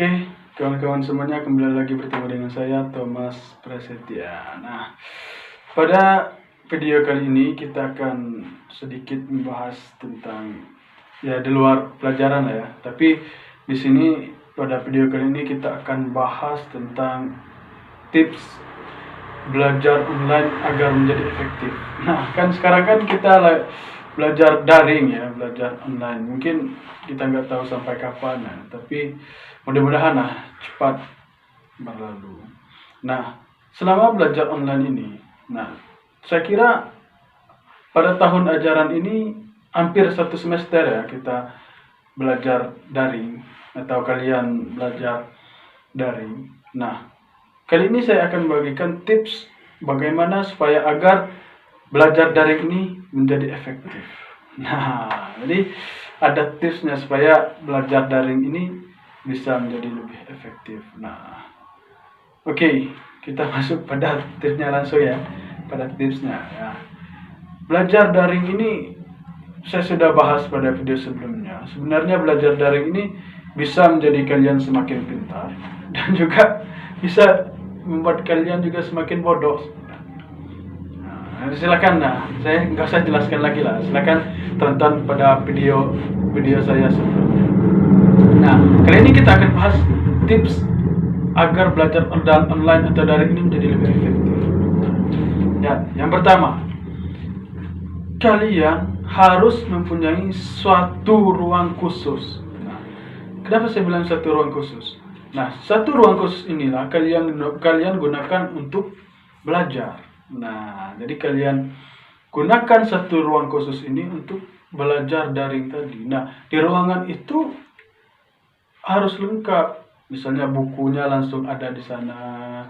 Oke, kawan-kawan semuanya, kembali lagi bertemu dengan saya Thomas Prasetya. Nah, pada video kali ini kita akan sedikit membahas tentang di luar pelajaran lah ya. Tapi di sini pada video kali ini kita akan bahas tentang tips belajar online agar menjadi efektif. Nah, kan sekarang kan kita belajar daring ya, belajar online. Mungkin kita nggak tahu sampai kapan ya, tapi mudah-mudahan cepat berlalu. Nah, selama belajar online ini, saya kira pada tahun ajaran ini hampir satu semester ya kita belajar daring atau kalian belajar daring. Nah, kali ini saya akan bagikan tips bagaimana supaya agar belajar daring ini menjadi efektif. Nah, jadi ada tipsnya supaya belajar daring ini bisa menjadi lebih efektif. Nah, oke, kita masuk pada tipsnya langsung ya. Pada tipsnya ya. Belajar daring ini saya sudah bahas pada video sebelumnya. Sebenarnya belajar daring ini bisa menjadi kalian semakin pintar dan juga bisa membuat kalian juga semakin bodoh. Silakan, saya nggak usah jelaskan lagi lah. Silakan tonton pada video saya sebelumnya. Nah, kali ini kita akan bahas tips agar belajar online atau daring ini menjadi lebih efektif. Ya, yang pertama, kalian harus mempunyai suatu ruang khusus. Nah, kenapa saya bilang satu ruang khusus? Nah, satu ruang khusus inilah kalian gunakan untuk belajar. Nah, jadi kalian gunakan satu ruang khusus ini untuk belajar daring tadi. Nah, di ruangan itu harus lengkap. Misalnya bukunya langsung ada di sana,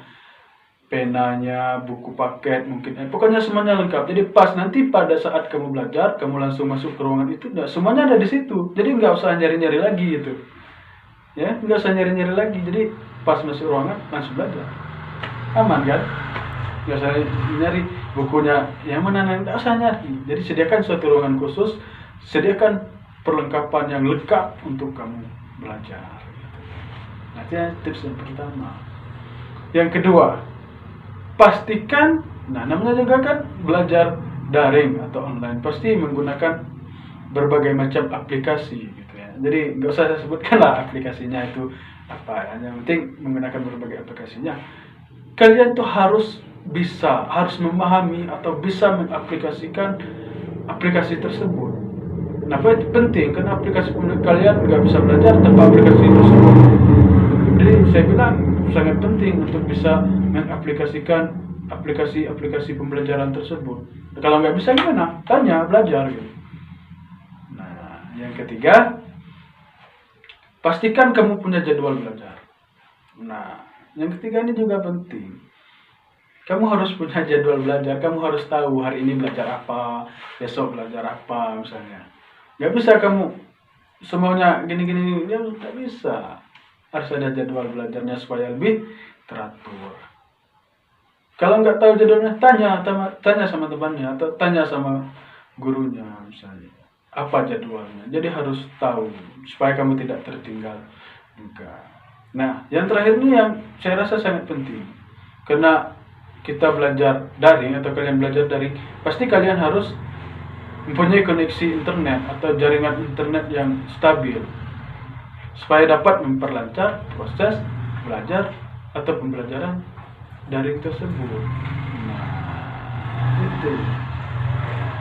penanya, buku paket mungkin. Pokoknya semuanya lengkap. Jadi pas nanti pada saat kamu belajar, kamu langsung masuk ke ruangan itu, semuanya ada di situ. Jadi nggak usah nyari-nyari lagi gitu. Ya, nggak usah nyari-nyari lagi. Jadi pas masuk ruangan langsung belajar. Aman kan? Nggak usah nyari bukunya yang mana, nggak usah nyari. Jadi sediakan suatu ruangan khusus, sediakan perlengkapan yang lengkap untuk kamu belajar. Nanti tips yang pertama. Yang kedua, pastikan, namanya juga kan belajar daring atau online, pasti menggunakan berbagai macam aplikasi gitu ya. Jadi nggak usah saya sebutkan lah aplikasinya itu apa ya, yang penting menggunakan berbagai aplikasinya. Kalian tuh harus memahami atau bisa mengaplikasikan aplikasi tersebut. Kenapa itu penting? Karena aplikasi kalian nggak bisa belajar tanpa aplikasi tersebut. Jadi saya bilang sangat penting untuk bisa mengaplikasikan aplikasi pembelajaran tersebut. Kalau nggak bisa gimana? Tanya, belajar gitu. Nah, yang ketiga, pastikan kamu punya jadwal belajar. Nah, yang ketiga ini juga penting. Kamu harus punya jadwal belajar, kamu harus tahu hari ini belajar apa, besok belajar apa misalnya. Gak bisa kamu semuanya gini-gini, ya gak bisa. Harus ada jadwal belajarnya supaya lebih teratur. Kalau nggak tahu jadwalnya, tanya sama temannya atau tanya sama gurunya misalnya. Apa jadwalnya? Jadi harus tahu supaya kamu tidak tertinggal juga. Nah, yang terakhir ini yang saya rasa sangat penting. Karena kita belajar daring atau kalian belajar daring, pasti kalian harus mempunyai koneksi internet atau jaringan internet yang stabil supaya dapat memperlancar proses belajar atau pembelajaran daring tersebut. Nah, itu.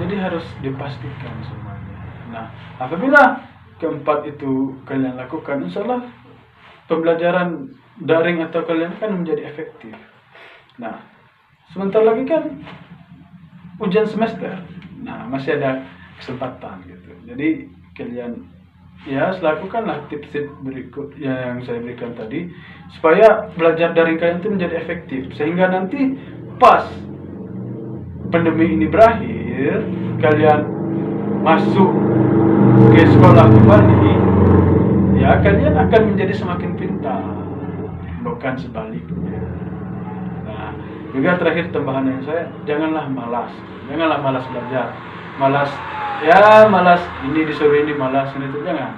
Jadi harus dipastikan semuanya. Nah, apabila keempat itu kalian lakukan, insya Allah pembelajaran daring atau kalian akan menjadi efektif. Nah, sebentar lagi kan ujian semester. Nah, masih ada kesempatan gitu. Jadi kalian lakukanlah tips-tips berikut yang saya berikan tadi supaya belajar daring kalian itu menjadi efektif, sehingga nanti pas pandemi ini berakhir, kalian masuk ke sekolah kembali, ya kalian akan menjadi semakin pintar, bukan sebaliknya. Nah, juga terakhir tambahan yang saya, janganlah malas belajar, malas ini disuruh ini, malas ini itu jangan.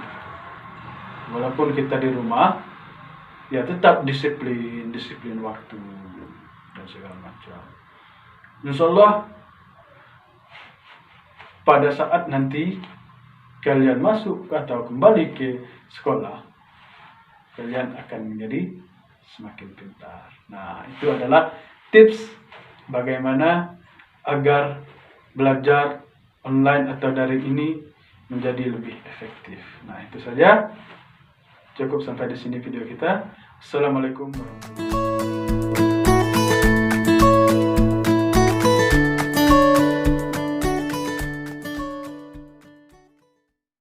Walaupun kita di rumah, ya tetap disiplin waktu dan segala macam. Insya Allah pada saat nanti kalian masuk atau kembali ke sekolah, kalian akan menjadi semakin pintar. Nah, itu adalah tips bagaimana agar belajar online atau daring ini menjadi lebih efektif. Nah, itu saja. Cukup sampai di sini video kita. Assalamualaikum warahmatullahi wabarakatuh.